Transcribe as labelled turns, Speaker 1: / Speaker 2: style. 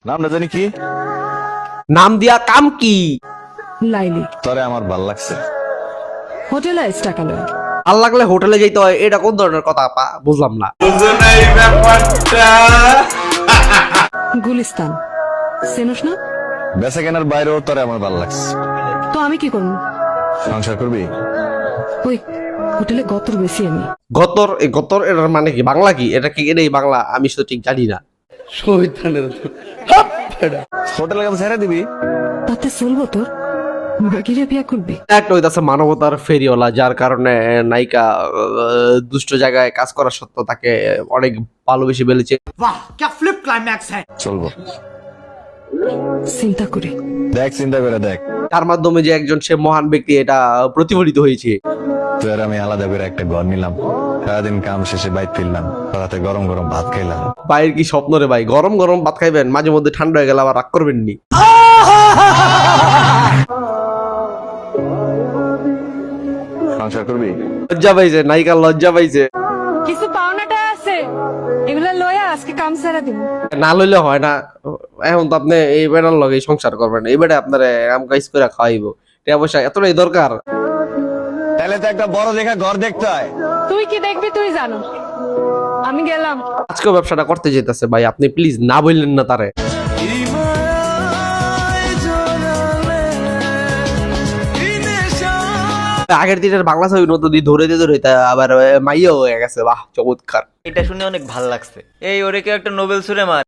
Speaker 1: নামটা জানি কি?
Speaker 2: নাম দিয়া কাম কি?
Speaker 3: লাইলি
Speaker 1: তরে আমার ভাল লাগছে।
Speaker 3: হোটেলে টাকা লয়।
Speaker 2: ভাল লাগলে হোটেলে যাইতে হয়, এটা কোন ধরনের কথা আপা? বুঝলাম না।
Speaker 3: গুলিস্তান চেনস না?
Speaker 1: বেচা কেনার বাইরেও তরে আমার ভাল লাগছে।
Speaker 3: তো আমি কি করবো?
Speaker 1: সংসার করবি?
Speaker 3: ওই হোটেলে গতর বেশি আমি।
Speaker 2: গতর, এই গতর এটার মানে কি? বাংলা কি এটা? কি এটাই বাংলা? আমি তো ঠিক জানি না।
Speaker 1: হোটেলের কাছে ছেড়ে দিবি?
Speaker 3: তাতে চলবো তোর? মাগিরে বিয়া করবি?
Speaker 2: একটা হইতাছে মানবতার ফেরিওয়ালা, যার কারণে নায়িকা দুষ্ট জায়গায় কাজ করা সত্ত্বেও তাকে অনেক ভালোবেসে ফেলেছে।
Speaker 1: চলবো।
Speaker 3: চিন্তা করে
Speaker 2: দেখ,
Speaker 1: চিন্তা করে দেখ,
Speaker 2: তার মাধ্যমে যে একজন সে মহান ব্যক্তি এটা প্রতিফলিত হয়েছে।
Speaker 1: তুই আর আমি আলাদা করে একটা ঘর নিলাম, সারাদিন কাম শেষে বাইর ফিরলাম, রাতে গরম গরম ভাত খাইলাম।
Speaker 2: ভাইয়ের কি স্বপ্ন রে ভাই, গরম গরম ভাত খাইবেন, মাঝে মধ্যে ঠান্ডা হয়ে গেলে আবার রাগ করবেন নি।
Speaker 1: সংসার করবি?
Speaker 2: লজ্জা পাইছে নায়িকা, লজ্জা পাইছে।
Speaker 3: কিছু পাওনাটা আছে, এগুলা লয়া আজকে কাম সারা দিব।
Speaker 2: না লইলে হয় না। এখন তো আপনি এই বেড়ার লগে সংসার করবেন, এই বেড়ে আপনার আম কাজ করে খাওয়াইবো, টাকা পয়সা এতটাই দরকার।
Speaker 1: তাহলে তো একটা বড় দেখা ঘর দেখতে হয়।
Speaker 3: তুই কি দেখবি তুই জানো, আমি গেলাম।
Speaker 2: আজকেও ব্যবসাটা করতে যেতেছে ভাই, আপনি প্লিজ না বললেন না তারে। আগের দিনের বাংলা ছবি নতুন ধরে তা আবার মাইয়া হয়ে গেছে, বাহ চমৎকার।
Speaker 4: এটা শুনে অনেক ভাল লাগছে। এই ওরে কেউ একটা নোবেল সুরে মার।